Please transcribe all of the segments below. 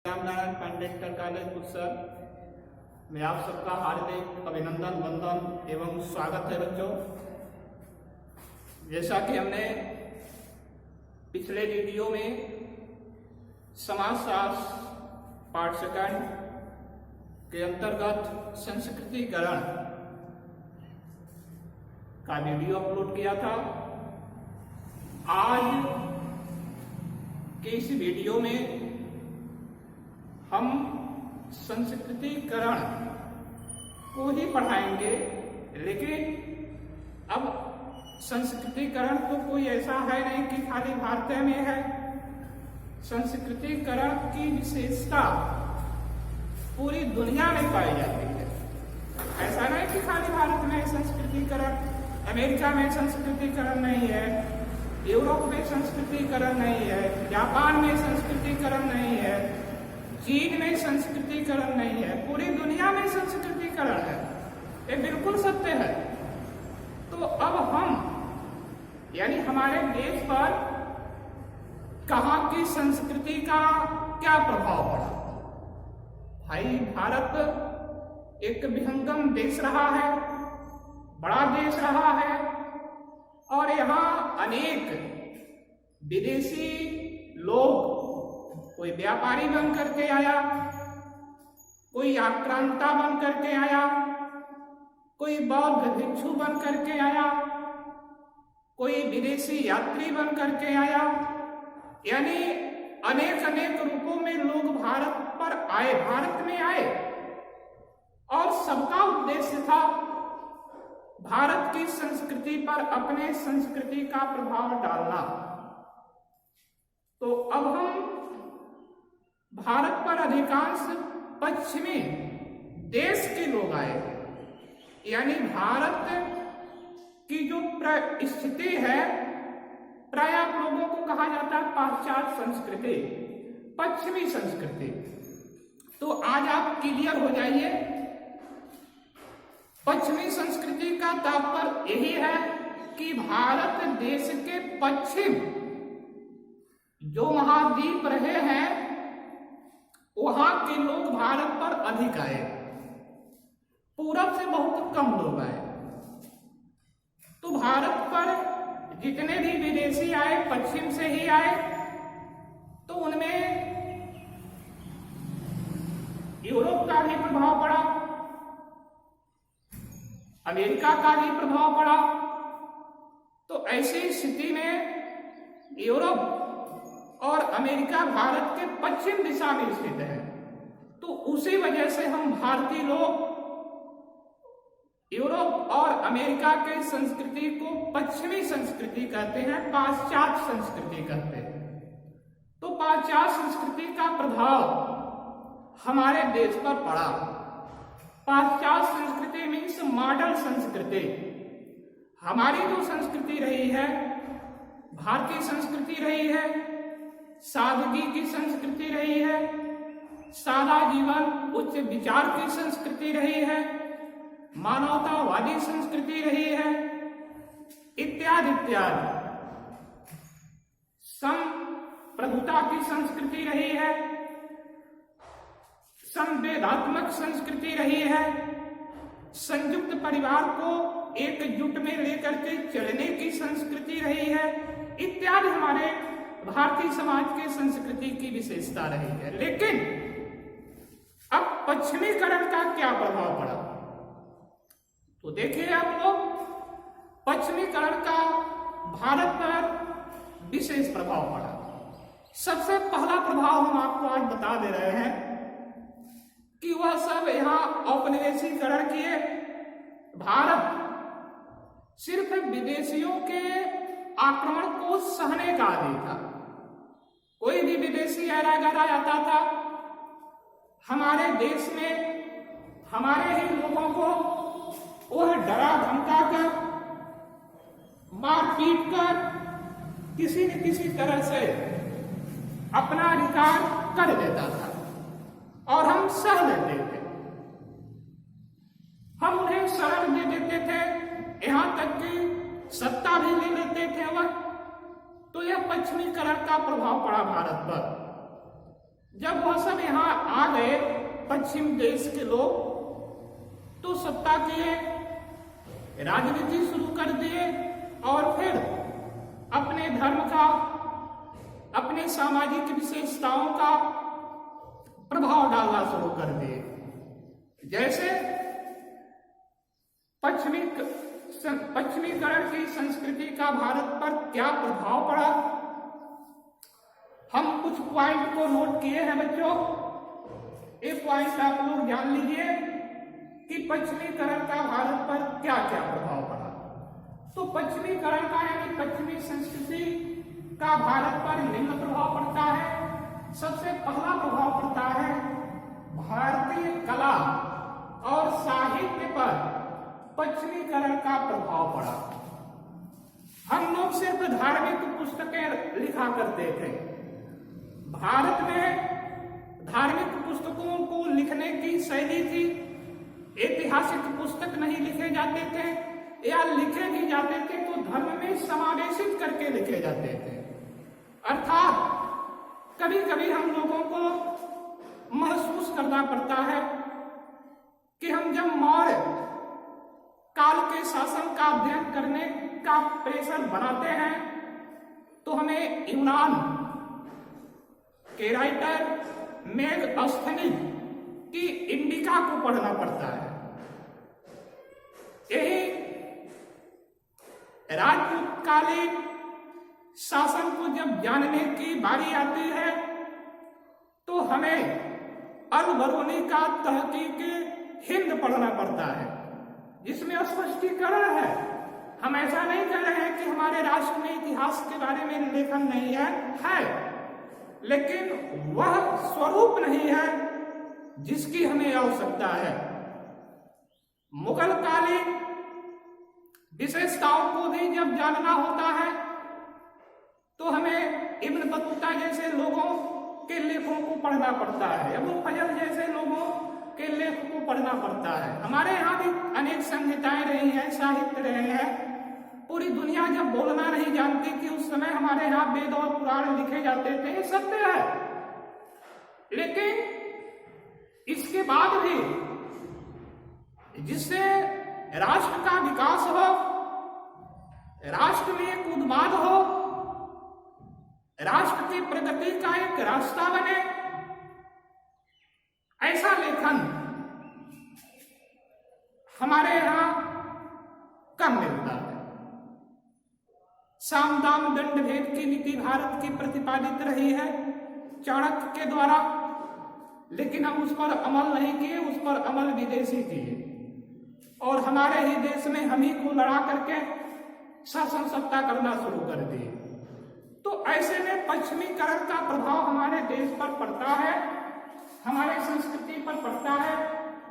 Ramnarayan Pandey inter college बुसर में आप सबका हार्दिक अभिनंदन वंदन एवं स्वागत है बच्चों। जैसा कि हमने पिछले वीडियो में समाजशास्त्र पाठ सेकंड के अंतर्गत संस्कृतिकरण का वीडियो अपलोड किया था, आज के इस वीडियो में हम संस्कृतिकरण को ही पढ़ाएंगे। लेकिन अब संस्कृतिकरण तो कोई ऐसा है नहीं कि खाली भारत में है। संस्कृतिकरण की विशेषता पूरी दुनिया में पाई जाती है। ऐसा नहीं कि खाली भारत में संस्कृतिकरण, अमेरिका में संस्कृतिकरण नहीं है, यूरोप में संस्कृतिकरण नहीं है, जापान में संस्कृतिकरण नहीं है, चीन में संस्कृतिकरण नहीं है, पूरी दुनिया में संस्कृतिकरण है। ये बिल्कुल सत्य है। तो अब हम यानी हमारे देश पर कहाँ की संस्कृति का क्या प्रभाव पड़ा? भाई, भारत एक विहंगम देश रहा है, बड़ा देश रहा है, और यहाँ अनेक विदेशी लोग, कोई व्यापारी बन करके आया, कोई आक्रांता बन करके आया, कोई बौद्ध भिक्षु बन करके आया, कोई विदेशी यात्री बन करके आया, यानी अनेक अनेक रूपों में लोग भारत पर आए, भारत में आए, और सबका उद्देश्य था भारत की संस्कृति पर अपने संस्कृति का प्रभाव डालना। तो अब हम भारत पर अधिकांश पश्चिमी देश के लोग आए, यानी भारत की जो स्थिति है, प्राय आप लोगों को कहा जाता है पाश्चात्य संस्कृति, पश्चिमी संस्कृति। तो आज आप क्लियर हो जाइए, पश्चिमी संस्कृति का तात्पर्य यही है कि भारत देश के पश्चिम जो महाद्वीप रहे हैं, वहां के लोग भारत पर अधिक आए, पूरब से बहुत कम लोग आए। तो भारत पर जितने भी विदेशी आए, पश्चिम से ही आए, तो उनमें यूरोप का भी प्रभाव पड़ा, अमेरिका का भी प्रभाव पड़ा। तो ऐसी स्थिति में यूरोप और अमेरिका भारत के पश्चिम दिशा में स्थित है। तो उसी वजह से हम भारतीय लोग यूरोप और अमेरिका के संस्कृति को पश्चिमी संस्कृति कहते हैं, पाश्चात्य संस्कृति कहते हैं। तो पाश्चात्य संस्कृति का प्रभाव हमारे देश पर पड़ा। पाश्चात्य संस्कृति मीन्स मॉडल संस्कृति। हमारी जो संस्कृति रही है, भारतीय संस्कृति रही है, सादगी की संस्कृति रही है, सादा जीवन, उच्च विचार की संस्कृति रही है, मानवतावादी संस्कृति रही है, इत्यादि इत्यादि। संप्रभुता की संस्कृति रही है, संवेदात्मक संस्कृति रही है, संयुक्त परिवार को एकजुट में लेकर के चलने की संस्कृति रही है, इत्यादि हमारे भारतीय समाज के संस्कृति की विशेषता रही है। लेकिन अब पश्चिमीकरण का क्या प्रभाव पड़ा? तो देखिए आप लोग, पश्चिमीकरण का भारत पर विशेष प्रभाव पड़ा। सबसे पहला प्रभाव हम आपको आज बता दे रहे हैं कि वह सब यहाँ औपनिवेशीकरण किए। भारत सिर्फ विदेशियों के आक्रमण को सहने का आदी था। कोई भी विदेशी ऐरा गैरा आता था, हमारे देश में हमारे ही लोगों को वह डरा धमका कर, मार पीट कर, किसी न किसी तरह से अपना अधिकार कर देता था, और हम सह लेते थे। हम उन्हें शरण दे देते थे, यहां तक कि सत्ता भी ले लेते थे वह। तो यह पश्चिमीकरण का प्रभाव पड़ा भारत पर। जब वह सब यहाँ आ गए पश्चिम देश के लोग, तो सत्ता किए, राजनीति शुरू कर दिए और फिर अपने धर्म का, अपने सामाजिक विशेषताओं का प्रभाव डालना शुरू कर दिए। जैसे पश्चिमीकरण की संस्कृति का भारत पर क्या प्रभाव पड़ा, हम कुछ पॉइंट को नोट किए हैं बच्चों। एक पॉइंट आप लोग जान लीजिए कि पश्चिमीकरण का भारत पर क्या क्या प्रभाव पड़ा। तो पश्चिमीकरण का यानी पश्चिमी संस्कृति का भारत पर निम्न प्रभाव पड़ता है। सबसे पहला प्रभाव पड़ता है भारतीय कला और साहित्य पर पश्चिमीकरण का प्रभाव पड़ा। हम लोग सिर्फ धार्मिक पुस्तकें लिखा करते थे। भारत में धार्मिक पुस्तकों को लिखने की शैली थी, ऐतिहासिक पुस्तक नहीं लिखे जाते थे, या लिखे भी जाते थे तो धर्म में समावेशित करके लिखे जाते थे। अर्थात कभी कभी हम लोगों को महसूस करना पड़ता है कि हम जब मौर्य काल के शासन का अध्ययन करने का प्रेशर बनाते हैं तो हमें यूनान के राइटर मेगस्थनीज की इंडिका को पढ़ना पड़ता है। यही राजपूतकालीन शासन को जब जानने की बारी आती है तो हमें अल-बरूनी का तहकीक हिंद पढ़ना पड़ता है, जिसमें स्पष्टीकरण है। हम ऐसा नहीं कह रहे हैं कि हमारे राष्ट्र में इतिहास के बारे में लेखन नहीं है, लेकिन वह स्वरूप नहीं है जिसकी हमें आवश्यकता है। मुगल कालीन विशेषताओं को भी जब जानना होता है तो हमें इब्न बतूता जैसे लोगों के लेखों को पढ़ना पड़ता है, अबू फजल जैसे लोगों के लेख को पढ़ना पड़ता है। हमारे यहाँ भी अनेक संहिताएं रही हैं, साहित्य रहे हैं। पूरी दुनिया जब बोलना नहीं जानती कि उस समय हमारे यहाँ वेद और पुराण लिखे जाते थे, ये सत्य है। लेकिन इसके बाद भी जिससे राष्ट्र का विकास हो, राष्ट्र में एक उन्माद हो, राष्ट्र की प्रगति का एक रास्ता बने, ऐसा लेखन हमारे यहां कम मिलता है। साम दाम दंड भेद की नीति भारत की प्रतिपादित रही है चाणक्य के द्वारा, लेकिन हम उस पर अमल नहीं किए, उस पर अमल विदेशी किए और हमारे ही देश में हम ही को लड़ा करके शासन सत्ता करना शुरू कर दिए। तो ऐसे में पश्चिमीकरण का प्रभाव हमारे देश पर पड़ता है, हमारे संस्कृति पर पड़ता है।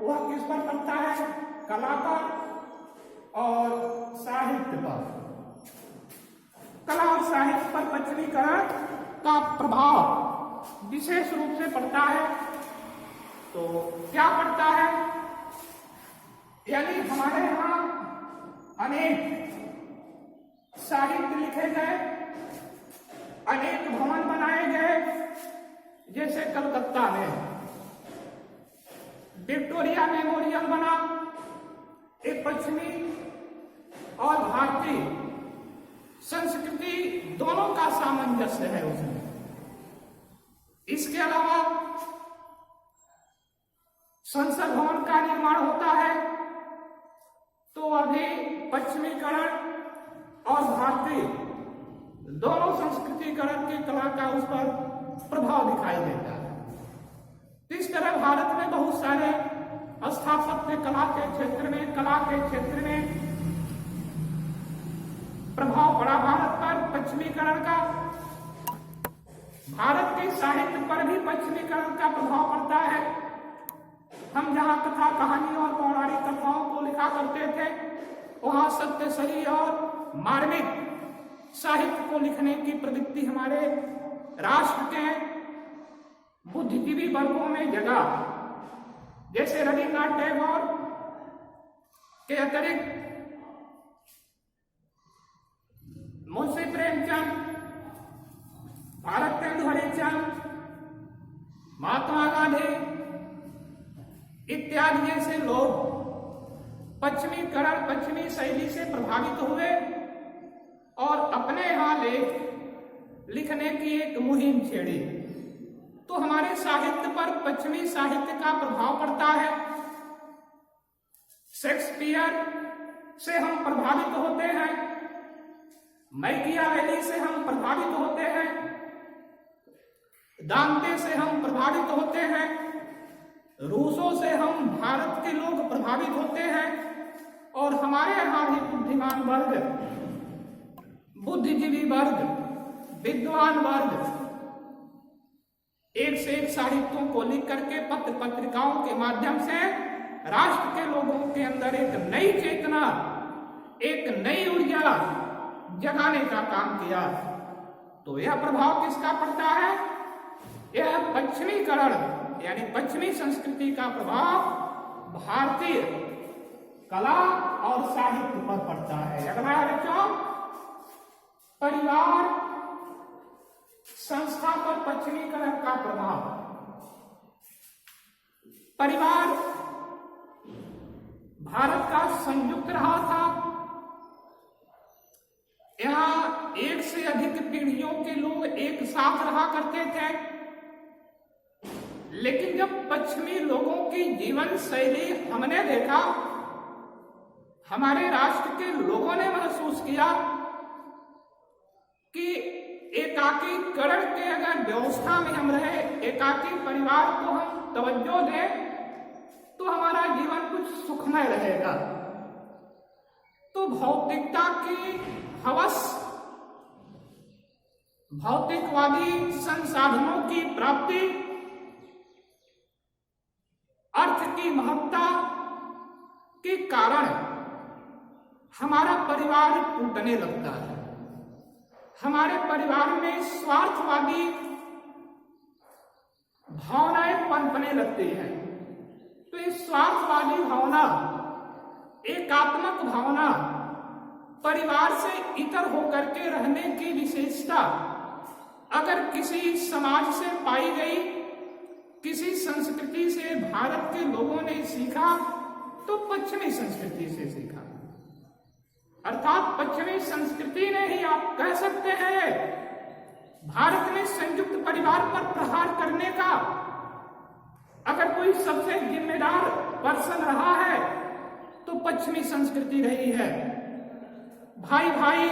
वह किस पर पड़ता है? कला पर और साहित्य पर। कला और साहित्य पर पश्चिमीकरण का प्रभाव विशेष रूप से पड़ता है। तो क्या पड़ता है? यानी हमारे यहाँ अनेक साहित्य लिखे गए, अनेक भवन बनाए गए। जैसे कलकत्ता में विक्टोरिया मेमोरियल बना, एक पश्चिमी और भारतीय संस्कृति दोनों का सामंजस्य है उसमें। इसके अलावा संसद भवन का निर्माण होता है, तो अभी पश्चिमीकरण और भारतीय दोनों संस्कृतिकरण की कला का उस पर प्रभाव दिखाई देता है। इस तरह भारत में बहुत सारे स्थापत्य कला के क्षेत्र में, कला के क्षेत्र में प्रभाव पड़ा भारत पर पश्चिमीकरण का। भारत के साहित्य पर भी पश्चिमीकरण का प्रभाव पड़ता है। हम जहाँ कथा कहानी और पौराणिक कथाओं को लिखा करते थे, वहाँ सत्य सही और मार्मिक साहित्य को लिखने की प्रवृत्ति हमारे राष्ट्र के बुद्धिजीवी वर्गों में जगा। जैसे रविन्द्रनाथ टैगोर के अतिरिक्त मुंशी प्रेमचंद, भारतेंदु हरिश्चंद्र, गांधी इत्यादि जैसे लोग पश्चिमीकरण, पश्चिमी शैली से प्रभावित हुए और अपने यहां लेख लिखने की एक मुहिम छेड़ी। तो हमारे साहित्य पर पश्चिमी साहित्य का प्रभाव पड़ता है। शेक्सपियर से हम प्रभावित होते हैं, मैकियावेली से हम प्रभावित होते हैं, दांते से हम प्रभावित होते हैं, रूसों से हम भारत के लोग प्रभावित होते हैं। और हमारे यहाँ भी बुद्धिमान वर्ग, बुद्धिजीवी वर्ग, विद्वान वर्ग एक से एक साहित्यों को लिख करके पत्र पत्रिकाओं के माध्यम से राष्ट्र के लोगों के अंदर एक नई चेतना, एक नई ऊर्जा जगाने का काम किया। तो यह प्रभाव किसका पड़ता है? यह पश्चिमीकरण यानी पश्चिमी संस्कृति का प्रभाव भारतीय कला और साहित्य पर पड़ता है। अगला है बच्चों, परिवार संस्था पर पश्चिमीकरण का प्रभाव। परिवार भारत का संयुक्त रहा था। यहाँ एक से अधिक पीढ़ियों के लोग एक साथ रहा करते थे। लेकिन जब पश्चिमी लोगों की जीवन शैली हमने देखा, हमारे राष्ट्र के लोगों ने महसूस किया कि एकाकीकरण के अगर व्यवस्था में हम रहे, एकाकी परिवार को हम तवज्जो दें, तो हमारा जीवन कुछ सुखमय रहेगा। तो भौतिकता की हवस, भौतिकवादी संसाधनों की प्राप्ति, अर्थ की महत्ता के कारण हमारा परिवार टूटने लगता है। हमारे परिवार में स्वार्थवादी भावनाएं पनपने लगती हैं। तो ये स्वार्थवादी भावना, एकात्मक भावना, परिवार से इतर होकर के रहने की विशेषता अगर किसी समाज से पाई गई, किसी संस्कृति से भारत के लोगों ने सीखा, तो पश्चिमी संस्कृति से सीखा। अर्थात पश्चिमी संस्कृति ने ही, आप कह सकते हैं, भारत में संयुक्त परिवार पर प्रहार करने का अगर कोई सबसे जिम्मेदार पर्सन रहा है तो पश्चिमी संस्कृति रही है। भाई भाई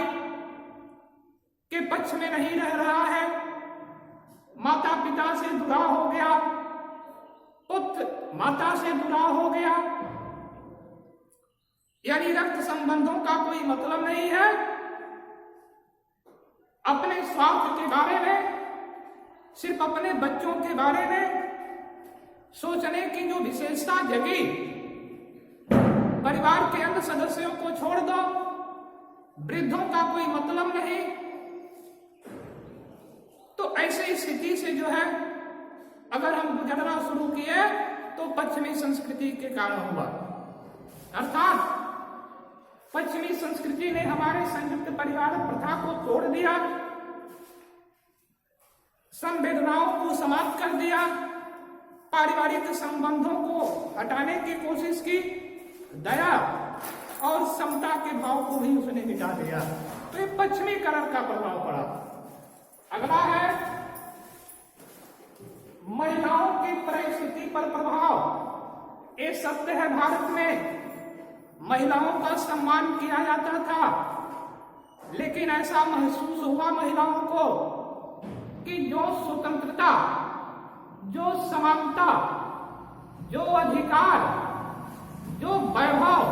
के पक्ष में नहीं रह रहा है, माता पिता से जुड़ाव हो गया, पुत्र माता से जुड़ाव हो गया, यानी रक्त संबंधों का कोई मतलब नहीं है। अपने स्वार्थ के बारे में, सिर्फ अपने बच्चों के बारे में सोचने की जो विशेषता जगी, परिवार के अन्य सदस्यों को छोड़ दो, वृद्धों का कोई मतलब नहीं। तो ऐसी स्थिति से जो है अगर हम गुजरना शुरू किए तो पश्चिमी संस्कृति के कारण हुआ। अर्थात पश्चिमी संस्कृति ने हमारे संयुक्त परिवार प्रथा को तोड़ दिया, संवेदनाओं को समाप्त कर दिया, पारिवारिक संबंधों को हटाने की कोशिश की, दया और समता के भाव को भी उसने मिटा दिया। तो ये पश्चिमीकरण का प्रभाव पड़ा। अगला है महिलाओं की परिस्थिति पर प्रभाव। ये सत्य है, भारत में महिलाओं का सम्मान किया जाता था, लेकिन ऐसा महसूस हुआ महिलाओं को कि जो स्वतंत्रता, जो समानता, जो अधिकार, जो वैभव,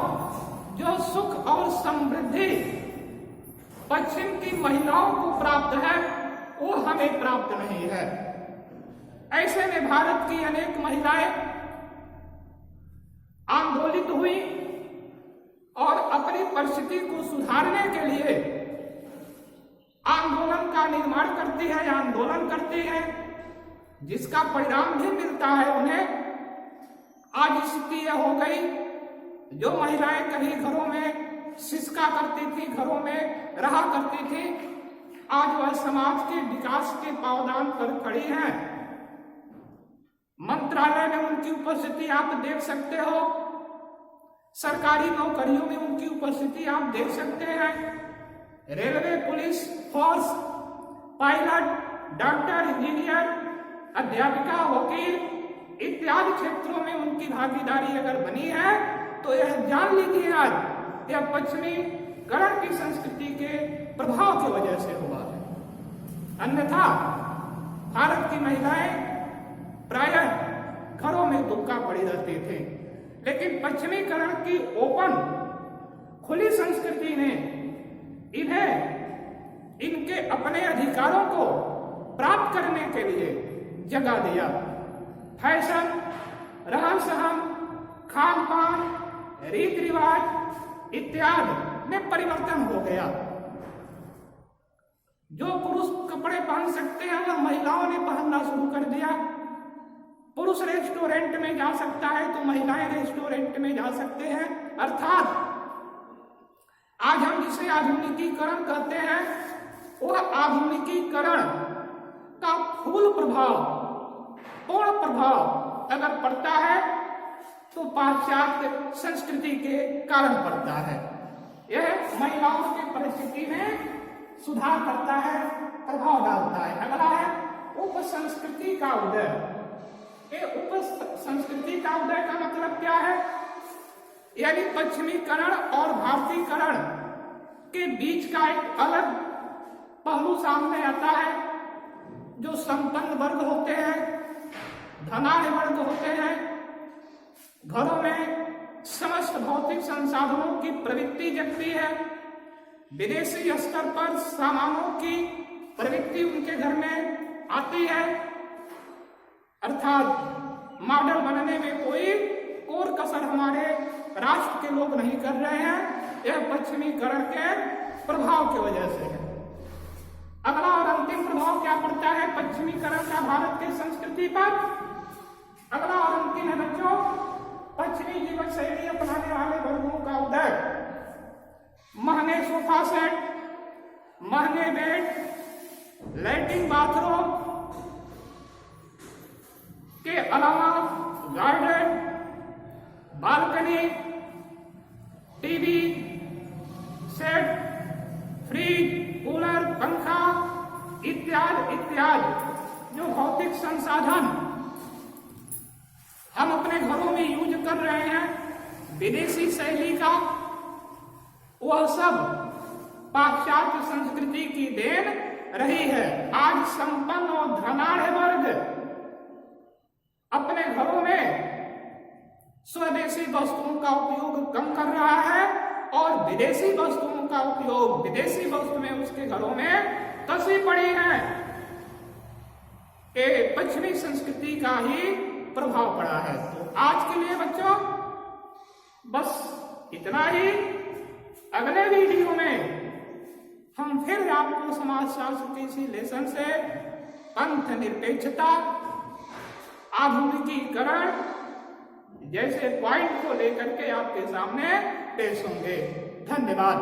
जो सुख और समृद्धि पश्चिम की महिलाओं को प्राप्त है, वो हमें प्राप्त नहीं है। ऐसे में भारत की अनेक महिलाएं आंदोलित हुई और अपनी परिस्थिति को सुधारने के लिए आंदोलन का निर्माण करती है, आंदोलन करती है, जिसका परिणाम भी मिलता है उन्हें। आज स्थिति यह हो गई, जो महिलाएं कभी घरों में सिसका करती थी, घरों में रहा करती थी, आज वह समाज के विकास के पावदान पर खड़ी हैं। मंत्रालय में उनकी उपस्थिति आप देख सकते हो, सरकारी नौकरियों में उनकी उपस्थिति आप देख सकते हैं, railway, police force, pilot, doctor, engineer, अध्यापिका, वकील इत्यादि क्षेत्रों में उनकी भागीदारी अगर बनी है तो यह जान लीजिए आज यह पश्चिमीकरण की संस्कृति के प्रभाव की वजह से हुआ है। अन्यथा भारत की महिलाएं प्रायः घरों में दुबका पड़ी रहती थी, लेकिन पश्चिमीकरण की ओपन खुली संस्कृति ने इन्हें इनके अपने अधिकारों को प्राप्त करने के लिए जगह दिया। फैशन, रहन सहन, खान पान, रीति रिवाज इत्यादि में परिवर्तन हो गया। जो पुरुष कपड़े पहन सकते हैं वह महिलाओं ने पहनना शुरू कर दिया। पुरुष रेस्टोरेंट में जा सकता है तो महिलाएं रेस्टोरेंट में जा सकते हैं। अर्थात आज हम जिसे आधुनिकीकरण कहते हैं वह आधुनिकीकरण का फूल प्रभाव, पूर्ण प्रभाव अगर पड़ता है तो पाश्चात्य संस्कृति के कारण पड़ता है। यह महिलाओं की परिस्थिति में सुधार करता है, प्रभाव डालता है। अगला है उप संस्कृति का उदय। ये उप संस्कृति का उदय का मतलब क्या है? यानी पश्चिमीकरण और भारतीयकरण के बीच का एक अलग पहलू सामने आता है। जो संपन्न वर्ग होते हैं, धनाढ़ वर्ग होते हैं, घरों में समस्त भौतिक संसाधनों की प्रवृत्ति जगती है। विदेशी स्तर पर सामानों की प्रवृत्ति उनके घर में आती है। अर्थात मॉडल बनने में कोई कोर कसर हमारे राष्ट्र के लोग नहीं कर रहे हैं। यह पश्चिमीकरण के प्रभाव की वजह से है। अगला और अंतिम प्रभाव क्या पड़ता है पश्चिमीकरण का भारत की संस्कृति पर? अगला और अंतिम है बच्चों, पश्चिमी जीवन शैली अपनाने वाले वर्गों का उदय। महंगे सोफा सेट, महंगे बेड, लैट्रिन बाथरूम के अलावा garden, balcony, TV set, fridge, cooler, पंखा इत्यादि इत्यादि जो भौतिक संसाधन हम अपने घरों में यूज कर रहे हैं विदेशी शैली का, वह सब पाश्चात्य संस्कृति की देन रही है। आज संपन्न और धनाढ़ वर्ग अपने घरों में स्वदेशी वस्तुओं का उपयोग कम कर रहा है और विदेशी वस्तुओं का उपयोग, विदेशी वस्तु में उसके घरों में कसी पड़ी है। ये पश्चिमी संस्कृति का ही प्रभाव पड़ा है। तो आज के लिए बच्चों बस इतना ही। अगले वीडियो में हम फिर आपको समाजशास्त्र के इसी लेसन से पंथ निरपेक्षता, आधुनिकीकरण जैसे पॉइंट को लेकर के आपके सामने पेश होंगे। धन्यवाद।